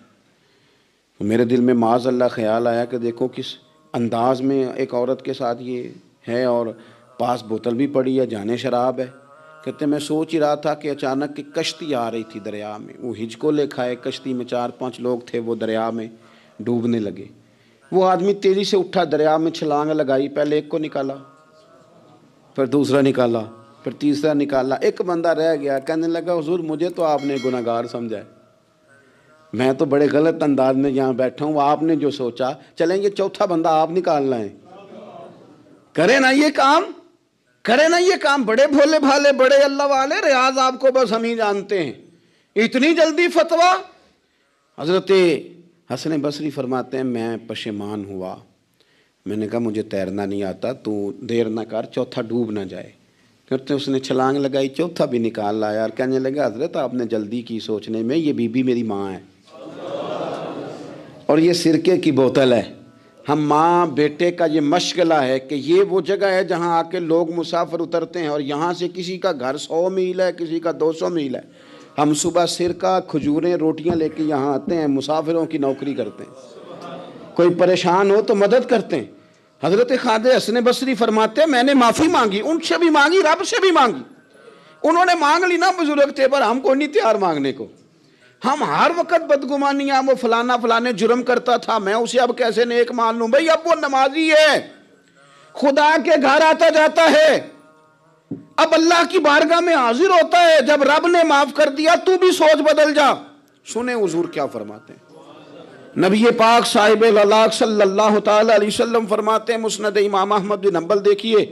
میرے دل میں معاذ اللہ خیال آیا کہ دیکھو کس انداز میں ایک عورت کے ساتھ یہ ہے، اور پاس بوتل بھی پڑی ہے، جانے شراب ہے۔ کہتے میں سوچ ہی رہا تھا کہ اچانک ایک کشتی آ رہی تھی دریا میں، وہ ہجکو لے کھائے، کشتی میں 4-5 لوگ تھے، وہ دریا میں ڈوبنے لگے۔ وہ آدمی تیزی سے اٹھا، دریا میں چھلانگ لگائی، پہلے ایک کو نکالا، پھر دوسرا نکالا، پھر تیسرا نکالا، ایک بندہ رہ گیا۔ کہنے لگا حضور مجھے تو آپ نے گناہ گار سمجھا ہے، میں تو بڑے غلط انداز میں یہاں بیٹھا ہوں، آپ نے جو سوچا، چلیں گے چوتھا بندہ آپ نکالنا ہے، کرے نا یہ کام، کرے نا یہ کام۔ بڑے بھولے بھالے، بڑے اللہ والے، ریاض آپ کو بس ہم ہی جانتے ہیں، اتنی جلدی فتویٰ۔ حضرت حسن بصری فرماتے ہیں میں پشیمان ہوا، میں نے کہا مجھے تیرنا نہیں آتا، تو دیر نہ کر، چوتھا ڈوب نہ جائے۔ کرتے اس نے چھلانگ لگائی، چوتھا بھی نکال لایا، اور کہنے لگا حضرت آپ نے جلدی کی سوچنے میں، یہ بی بی میری ماں ہے اور یہ سرکے کی بوتل ہے۔ ہم ماں بیٹے کا یہ مشغلہ ہے کہ یہ وہ جگہ ہے جہاں آ کے لوگ مسافر اترتے ہیں، اور یہاں سے کسی کا گھر 100 میل ہے، کسی کا 200 میل ہے۔ ہم صبح سرکہ، کھجوریں، روٹیاں لے کے یہاں آتے ہیں، مسافروں کی نوکری کرتے ہیں، کوئی پریشان ہو تو مدد کرتے ہیں۔ حضرت خواجہ حسن بصری فرماتے ہیں میں نے معافی مانگی، ان سے بھی مانگی، رب سے بھی مانگی۔ انہوں نے مانگ لی نا، بزرگ تھے، پر ہم کو نہیں تیار مانگنے کو۔ ہم ہر وقت بدگمانیاں، وہ فلانا فلانے جرم کرتا تھا، میں اسے اب کیسے نیک مان لوں؟ بھئی اب وہ نمازی ہے، خدا کے گھر آتا جاتا ہے، اب اللہ کی بارگاہ میں حاضر ہوتا ہے، جب رب نے معاف کر دیا تو بھی سوچ بدل جا۔ سنیں حضور کیا فرماتے ہیں۔ نبی پاک صاحب الاخلاق صلی اللہ تعالی علیہ وسلم فرماتے ہیں، مسند امام احمد بن حنبل دیکھیے،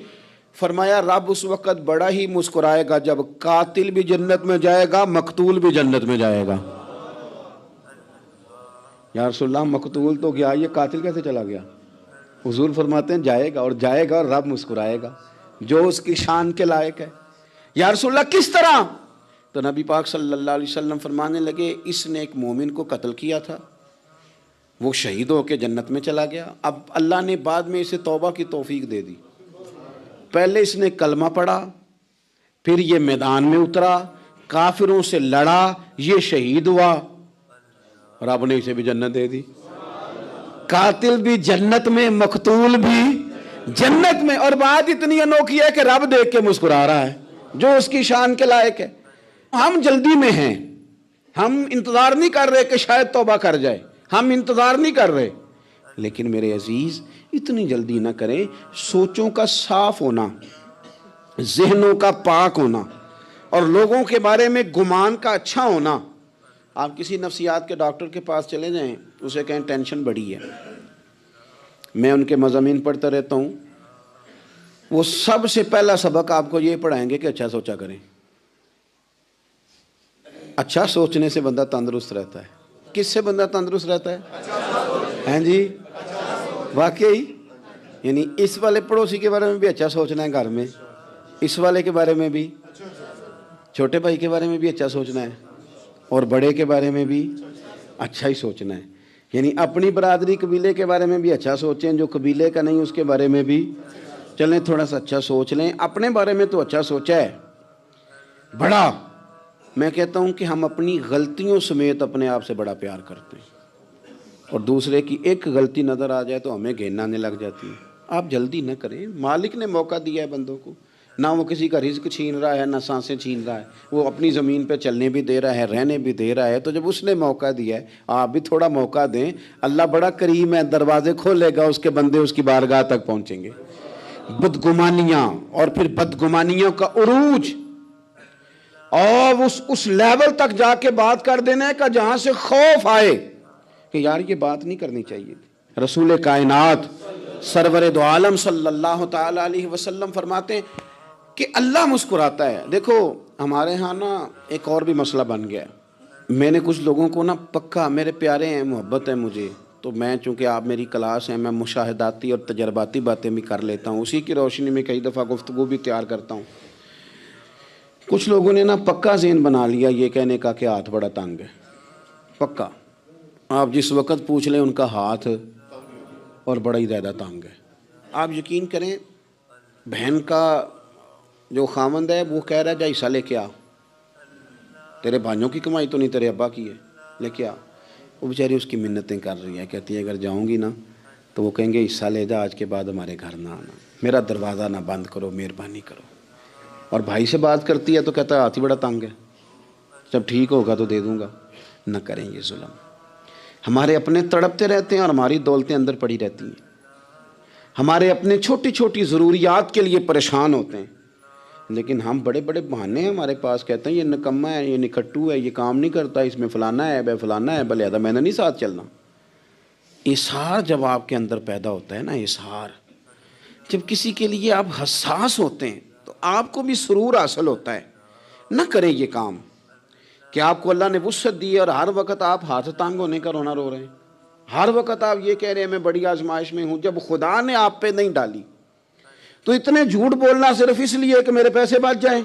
فرمایا رب اس وقت بڑا ہی مسکرائے گا جب قاتل بھی جنت میں جائے گا، مقتول بھی جنت میں جائے گا۔ یا رسول اللہ مقتول تو گیا، یہ قاتل کیسے چلا گیا؟ حضور فرماتے ہیں جائے گا، اور جائے گا اور رب مسکرائے گا، جو اس کی شان کے لائق ہے۔ یا رسول اللہ کس طرح؟ تو نبی پاک صلی اللہ علیہ وسلم فرمانے لگے اس نے ایک مومن کو قتل کیا تھا، وہ شہید ہو کے جنت میں چلا گیا، اب اللہ نے بعد میں اسے توبہ کی توفیق دے دی۔ پہلے اس نے کلمہ پڑھا، پھر یہ میدان میں اترا، کافروں سے لڑا، یہ شہید ہوا، رب نے اسے بھی جنت دے دی۔ قاتل بھی جنت میں، مقتول بھی جنت میں، اور بات اتنی انوکھی ہے کہ رب دیکھ کے مسکرا رہا ہے، جو اس کی شان کے لائق ہے۔ ہم جلدی میں ہیں، ہم انتظار نہیں کر رہے کہ شاید توبہ کر جائے، ہم انتظار نہیں کر رہے، لیکن میرے عزیز اتنی جلدی نہ کریں۔ سوچوں کا صاف ہونا، ذہنوں کا پاک ہونا، اور لوگوں کے بارے میں گمان کا اچھا ہونا۔ آپ کسی نفسیات کے ڈاکٹر کے پاس چلے جائیں، اسے کہیں ٹینشن بڑی ہے، میں ان کے مضامین پڑھتا رہتا ہوں، وہ سب سے پہلا سبق آپ کو یہ پڑھائیں گے کہ اچھا سوچا کریں۔ اچھا سوچنے سے بندہ تندرست رہتا ہے۔ کس سے بندہ تندرست رہتا ہے؟ ہیں جی واقعی، یعنی اس والے پڑوسی کے بارے میں بھی اچھا سوچنا ہے گھر میں، اس والے کے بارے میں بھی، چھوٹے بھائی کے بارے میں بھی اچھا سوچنا ہے، اور بڑے کے بارے میں بھی اچھا ہی سوچنا ہے۔ یعنی اپنی برادری قبیلے کے بارے میں بھی اچھا سوچیں، جو قبیلے کا نہیں اس کے بارے میں بھی چلیں تھوڑا سا اچھا سوچ لیں۔ اپنے بارے میں تو اچھا سوچا ہے بڑا، میں کہتا ہوں کہ ہم اپنی غلطیوں سمیت اپنے آپ سے بڑا پیار کرتے ہیں، اور دوسرے کی ایک غلطی نظر آ جائے تو ہمیں گھین آنے لگ جاتی ہے۔ آپ جلدی نہ کریں، مالک نے موقع دیا ہے بندوں کو، نہ وہ کسی کا رزق چھین رہا ہے، نہ سانسیں چھین رہا ہے، وہ اپنی زمین پہ چلنے بھی دے رہا ہے، رہنے بھی دے رہا ہے، تو جب اس نے موقع دیا ہے آپ بھی تھوڑا موقع دیں۔ اللہ بڑا کریم ہے، دروازے کھولے گا، اس کے بندے اس کی بارگاہ تک پہنچیں گے۔ بدگمانیاں، اور پھر بدگمانیوں کا عروج، اور اس لیول تک جا کے بات کر دینے کا جہاں سے خوف آئے کہ یار یہ بات نہیں کرنی چاہیے تھی۔ رسول کائنات سرور دو عالم صلی اللہ تعالی علیہ وسلم فرماتے ہیں کہ اللہ مسکراتا ہے۔ دیکھو ہمارے ہاں نا ایک اور بھی مسئلہ بن گیا ہے، میں نے کچھ لوگوں کو نا پکا، میرے پیارے ہیں، محبت ہے مجھے، تو میں چونکہ آپ میری کلاس ہیں، میں مشاہداتی اور تجرباتی باتیں بھی کر لیتا ہوں، اسی کی روشنی میں کئی دفعہ گفتگو بھی تیار کرتا ہوں۔ کچھ لوگوں نے نا پکا ذہن بنا لیا یہ کہنے کا کہ ہاتھ بڑا تنگ ہے، پکا آپ جس وقت پوچھ لیں ان کا ہاتھ اور بڑا ہی زیادہ تنگ ہے. آپ یقین کریں بہن کا جو خامند ہے وہ کہہ رہا ہے جا حصہ لے کے آ, تیرے بھائیوں کی کمائی تو نہیں تیرے ابا کی ہے, لے کے آ. وہ بیچاری اس کی منتیں کر رہی ہے, کہتی ہے اگر جاؤں گی نا تو وہ کہیں گے حصہ لے جا, آج کے بعد ہمارے گھر نہ آنا, میرا دروازہ نہ بند کرو, مہربانی کرو. اور بھائی سے بات کرتی ہے تو کہتا ہے ہاتھ ہی بڑا تنگ ہے, جب ٹھیک ہوگا تو دے دوں گا. نہ کریں یہ ظلم. ہمارے اپنے تڑپتے رہتے ہیں اور ہماری دولتیں اندر پڑی رہتی ہیں. ہمارے اپنے چھوٹی چھوٹی ضروریات کے لیے پریشان ہوتے ہیں, لیکن ہم بڑے بڑے بہانے ہیں ہمارے پاس, کہتے ہیں یہ نکما ہے, یہ نکھٹو ہے, یہ کام نہیں کرتا, اس میں فلانا ہے, بے فلانا ہے, بلے میں نے نہیں ساتھ چلنا. اظہار جب آپ کے اندر پیدا ہوتا ہے نا, اظہار جب کسی کے لیے آپ حساس ہوتے ہیں تو آپ کو بھی سرور حاصل ہوتا ہے. نہ کریں یہ کام کہ آپ کو اللہ نے وسعت دی ہے اور ہر وقت آپ ہاتھ تانگ ہونے کا رونا رو رہے ہیں, ہر وقت آپ یہ کہہ رہے ہیں میں بڑی آزمائش میں ہوں, جب خدا نے آپ پہ نہیں ڈالی. تو اتنے جھوٹ بولنا صرف اس لیے کہ میرے پیسے بچ جائیں,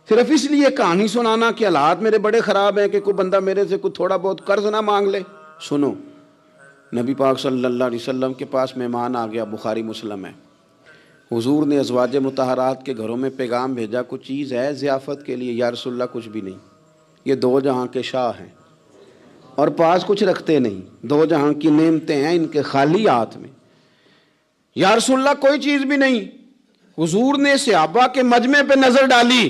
صرف اس لیے کہانی سنانا کہ حالات میرے بڑے خراب ہیں کہ کوئی بندہ میرے سے کوئی تھوڑا بہت قرض نہ مانگ لے. سنو, نبی پاک صلی اللہ علیہ وسلم کے پاس مہمان آ گیا, بخاری مسلم ہے. حضور نے ازواج مطہرات کے گھروں میں پیغام بھیجا, کچھ چیز ہے ضیافت کے لیے؟ یا رسول اللہ کچھ بھی نہیں, یہ دو جہاں کے شاہ ہیں اور پاس کچھ رکھتے نہیں, دو جہاں کی نعمتیں ہیں ان کے خالی ہاتھ میں. یا رسول اللہ کوئی چیز بھی نہیں. حضور نے صحابہ کے مجمع پہ نظر ڈالی,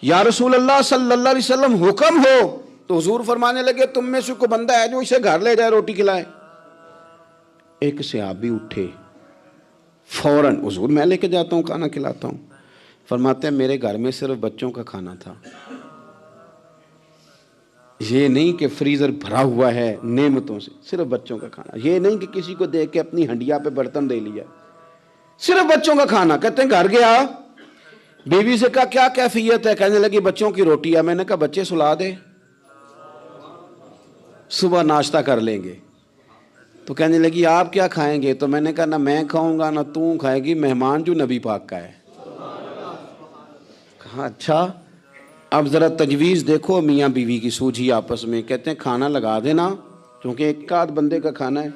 یا رسول اللہ صلی اللہ علیہ وسلم حکم ہو. تو حضور فرمانے لگے تم میں سے کوئی بندہ ہے جو اسے گھر لے جائے روٹی کھلائے؟ ایک صحابی اٹھے فوراً, حضور میں لے کے جاتا ہوں کھانا کھلاتا ہوں. فرماتے ہیں میرے گھر میں صرف بچوں کا کھانا تھا, یہ نہیں کہ فریزر بھرا ہوا ہے نعمتوں سے, صرف بچوں کا کھانا. یہ نہیں کہ کسی کو دیکھ کے اپنی ہنڈیا پہ برتن دے لیا, صرف بچوں کا کھانا. کہتے ہیں گھر گیا, بیوی سے کہا کیا کیفیت ہے؟ کہنے لگی بچوں کی روٹی ہے. میں نے کہا بچے سلا دے, صبح ناشتہ کر لیں گے. تو کہنے لگی آپ کیا کھائیں گے؟ تو میں نے کہا نہ میں کھاؤں گا نہ تو کھائے گی, مہمان جو نبی پاک کا ہے. کہا اچھا, اب ذرا تجویز دیکھو میاں بیوی کی سوجھی آپس میں. کہتے ہیں کھانا لگا دینا, کیونکہ ایک آدھ بندے کا کھانا ہے.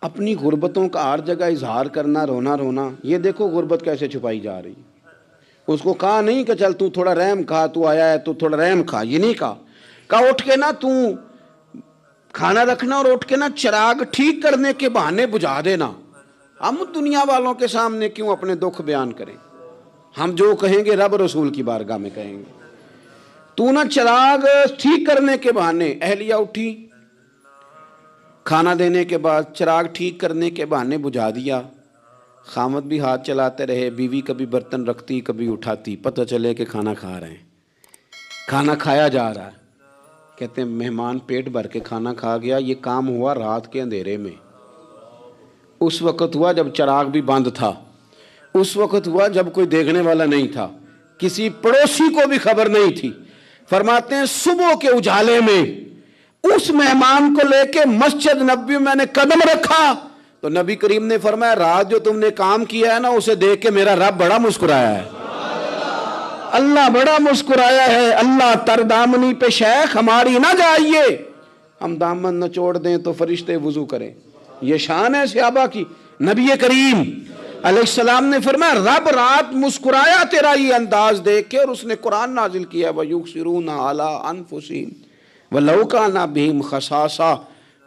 اپنی غربتوں کا ہر جگہ اظہار کرنا, رونا رونا. یہ دیکھو غربت کیسے چھپائی جا رہی. اس کو کہا نہیں کہ چل تو تھوڑا رحم کھا, تو آیا ہے تو تھوڑا رحم کھا, یہ نہیں کہا. کہا اٹھ کے نا تو کھانا رکھنا اور اٹھ کے نا چراغ ٹھیک کرنے کے بہانے بجھا دینا. ہم دنیا والوں کے سامنے کیوں اپنے دکھ بیان کریں؟ ہم جو کہیں گے رب رسول کی بارگاہ میں کہیں گے. تو نا چراغ ٹھیک کرنے کے بہانے. اہلیہ اٹھی, کھانا دینے کے بعد چراغ ٹھیک کرنے کے بہانے بجھا دیا. خامد بھی ہاتھ چلاتے رہے, بیوی کبھی برتن رکھتی کبھی اٹھاتی, پتہ چلے کہ کھانا کھا رہے ہیں, کھانا کھایا جا رہا ہے. کہتے ہیں مہمان پیٹ بھر کے کھانا کھا گیا. یہ کام ہوا رات کے اندھیرے میں, اس وقت ہوا جب چراغ بھی بند تھا, اس وقت ہوا جب کوئی دیکھنے والا نہیں تھا, کسی پڑوسی کو بھی خبر نہیں تھی. فرماتے ہیں صبح کے اجالے میں اس مہمان کو لے کے مسجد نبوی میں نے قدم رکھا تو نبی کریم نے فرمایا رات جو تم نے کام کیا ہے نا اسے دیکھ کے میرا رب بڑا مسکرایا ہے, اللہ بڑا مسکرایا ہے. اللہ تر دامنی پہ شیخ ہماری نہ جائیے, ہم دامن نہ چھوڑ دیں تو فرشتے وضو کریں. یہ شان ہے صحابہ کی. نبی کریم علیہ السلام نے فرمایا رب رات مسکرایا تیرا یہ انداز دیکھ کے, اور اس نے قرآن نازل کیا وَيُؤْثِرُونَ عَلَىٰ أَنفُسِهِمْ وَلَوْ كَانَ بِهِمْ خَصَاصَةٌ.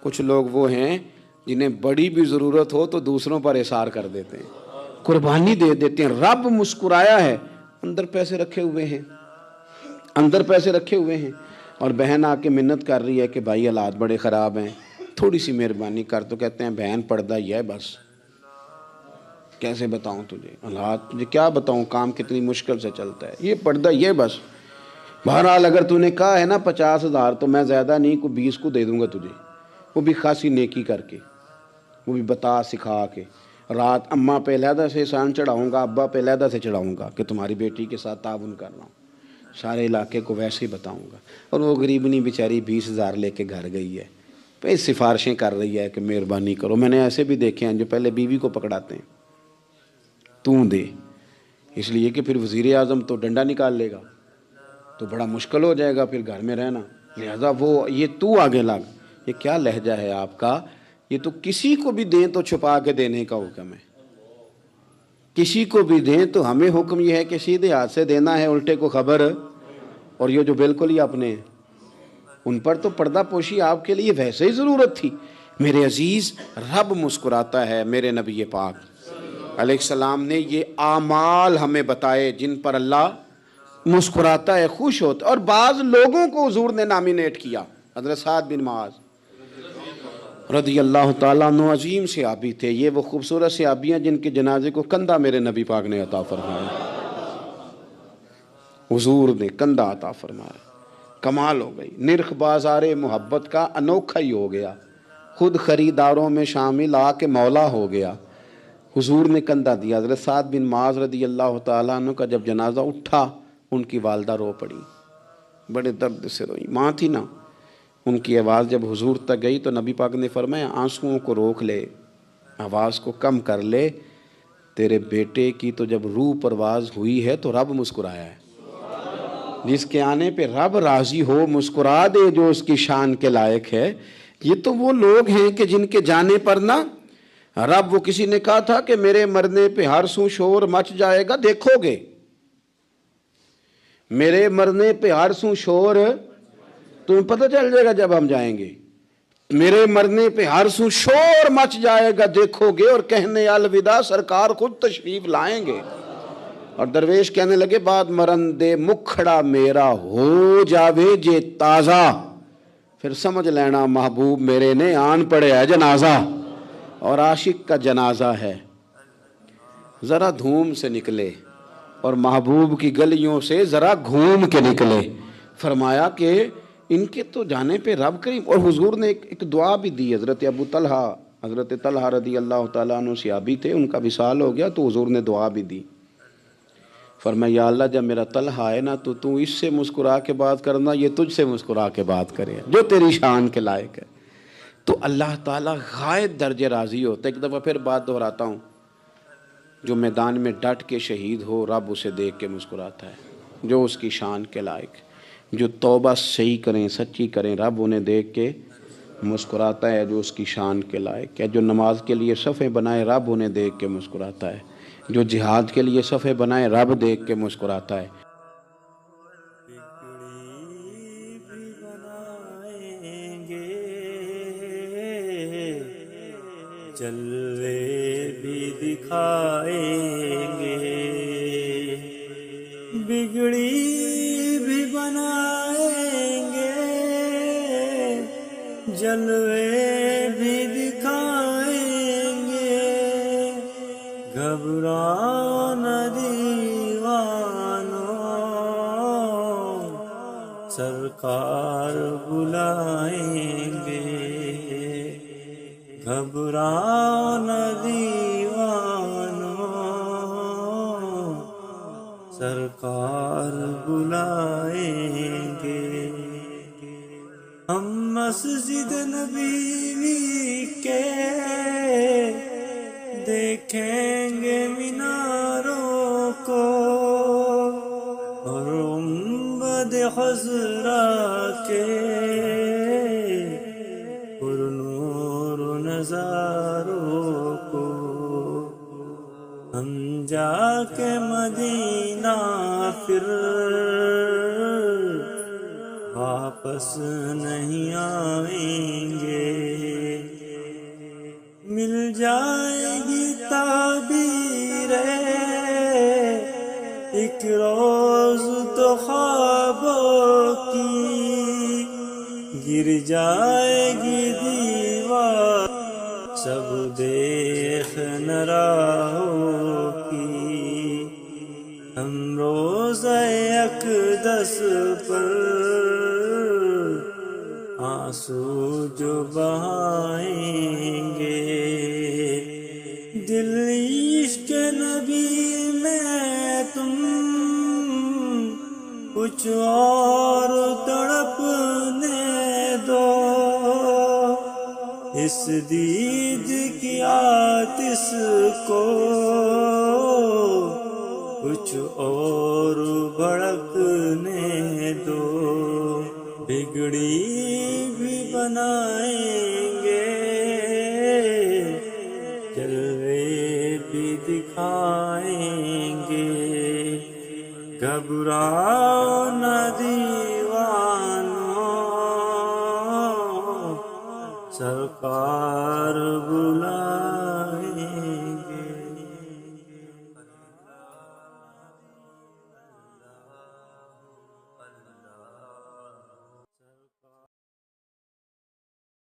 کچھ لوگ وہ ہیں جنہیں بڑی بھی ضرورت ہو تو دوسروں پر اثار کر دیتے ہیں, قربانی دے دیتے ہیں. رب مسکرایا ہے, اندر پیسے رکھے ہوئے ہیں, اندر پیسے رکھے ہوئے ہیں. اور بہن آ کے منت کر رہی ہے کہ بھائی حالات بڑے خراب ہیں, تھوڑی سی مہربانی کر. تو کہتے ہیں بہن پردہ ہی ہے بس, کیسے بتاؤں تجھے حالات, تجھے کیا بتاؤں کام کتنی مشکل سے چلتا ہے, یہ پردہ یہ بس. بہرحال اگر تو نے کہا ہے نا 50,000 تو میں زیادہ نہیں کوئی 20 کو دے دوں گا تجھے, وہ بھی خاصی نیکی کر کے, وہ بھی بتا سکھا کے. رات اماں پہ علیحدہ سے احسان چڑھاؤں گا, ابا پہ علیحدہ سے چڑھاؤں گا کہ تمہاری بیٹی کے ساتھ تعاون کر رہا ہوں, سارے علاقے کو ویسے ہی بتاؤں گا. اور وہ غریبنی بیچاری 20,000 لے کے گھر گئی ہے, پہ سفارشیں کر رہی ہے کہ مہربانی کرو. میں نے ایسے بھی دیکھے ہیں جو پہلے بیوی کو پکڑاتے ہیں تو دے, اس لیے کہ پھر وزیر اعظم تو ڈنڈا نکال لے گا تو بڑا مشکل ہو جائے گا پھر گھر میں رہنا. لہذا وہ یہ تو آگے لگ، یہ کیا لہجہ ہے آپ کا؟ یہ تو کسی کو بھی دیں تو چھپا کے دینے کا حکم ہے، کسی کو بھی دیں تو ہمیں حکم یہ ہے کہ سیدھے ہاتھ سے دینا ہے، الٹے کو خبر۔ اور یہ جو بالکل ہی اپنے ہیں، ان پر تو پردہ پوشی آپ کے لیے ویسے ہی ضرورت تھی۔ میرے عزیز، رب مسکراتا ہے، میرے نبی پاک علیہ السلام نے یہ اعمال ہمیں بتائے جن پر اللہ مسکراتا ہے، خوش ہوتا ہے۔ اور بعض لوگوں کو حضور نے نامینیٹ کیا، حضرت سعد بن معاذ رضی اللہ تعالیٰ عنہ عظیم صحابی تھے۔ یہ وہ خوبصورت صحابیاں جن کے جنازے کو کندھا میرے نبی پاک نے عطا فرمایا، حضور نے کندھا عطا فرمایا۔ کمال ہو گئی، نرخ بازار محبت کا انوکھا ہی ہو گیا، خود خریداروں میں شامل آ کے مولا ہو گیا۔ حضور نے کندھا دیا۔ حضرت سعد بن معاذ رضی اللہ تعالیٰ عنہ کا جب جنازہ اٹھا، ان کی والدہ رو پڑی، بڑے درد سے روئی، ماں تھی نا۔ ان کی آواز جب حضور تک گئی تو نبی پاک نے فرمایا آنسوؤں کو روک لے، آواز کو کم کر لے، تیرے بیٹے کی تو جب روح پرواز ہوئی ہے تو رب مسکرایا ہے۔ جس کے آنے پہ رب راضی ہو، مسکرا دے جو اس کی شان کے لائق ہے۔ یہ تو وہ لوگ ہیں کہ جن کے جانے پر نا رب، وہ کسی نے کہا تھا کہ میرے مرنے پہ ہر سو شور مچ جائے گا، دیکھو گے میرے مرنے پہ ہر سو شور، تمہیں پتہ چل جائے گا جب ہم جائیں گے، میرے مرنے پہ ہر سو شور مچ جائے گا، دیکھو گے، اور کہنے الوداع سرکار خود تشریف لائیں گے۔ اور درویش کہنے لگے بعد مرندے مکھڑا میرا ہو جاوے جے تازہ، پھر سمجھ لینا محبوب میرے نے آن پڑے ہے جنازہ۔ اور عاشق کا جنازہ ہے، ذرا دھوم سے نکلے اور محبوب کی گلیوں سے ذرا گھوم کے نکلے۔ فرمایا کہ ان کے تو جانے پہ رب کریم۔ اور حضور نے ایک دعا بھی دی۔ حضرت طلحہ رضی اللہ تعالیٰ عنہ صحابی تھے، ان کا وصال ہو گیا تو حضور نے دعا بھی دی۔ فرمایا یا اللہ جب میرا طلحہ ہے نا تو اس سے مسکرا کے بات کرنا، یہ تجھ سے مسکرا کے بات کرے جو تیری شان کے لائق ہے۔ تو اللہ تعالیٰ غائب درجے راضی ہوتا ہے۔ ایک دفعہ پھر بات دہراتا ہوں، جو میدان میں ڈٹ کے شہید ہو رب اسے دیکھ کے مسکراتا ہے جو اس کی شان کے لائق۔ جو توبہ صحیح کریں، سچی کریں، رب انہیں دیکھ کے مسکراتا ہے جو اس کی شان کے لائق ہے۔ جو نماز کے لیے صفیں بنائے رب انہیں دیکھ کے مسکراتا ہے۔ جو جہاد کے لیے صفیں بنائے رب دیکھ کے مسکراتا ہے۔ جلوے بھی دکھائیں گے، بگڑی بھی بنائیں گے، جلوے بھی دکھائیں گے، گھبرانا دیوانو سرکار بلائیں گے، گھبرانا دیوانو سرکار بلائیں گے۔ ہم مسجد نبوی کے دیکھیں گے میناروں کو، اور گنبد خضرا کے نظاروں کو، ہم جا کے مدینہ پھر واپس نہیں آئیں گے۔ مل جائے گی تعبیر ایک روز تو خوابوں کی، گر جائے گی دیوار سب دیکھ نہ راہوں کی، ہم روزہ اقدس پر آنسو جو بہائیں گے، دل عشق نبی میں تم کچھ اور تڑپنے دو، اس دید کی آتش کو کچھ اور بھڑکنے دو، بگڑی بھی بنائیں گے، جلوے بھی دکھائیں گے، گھبراؤ نہ دیوانو، سرکار بلائیں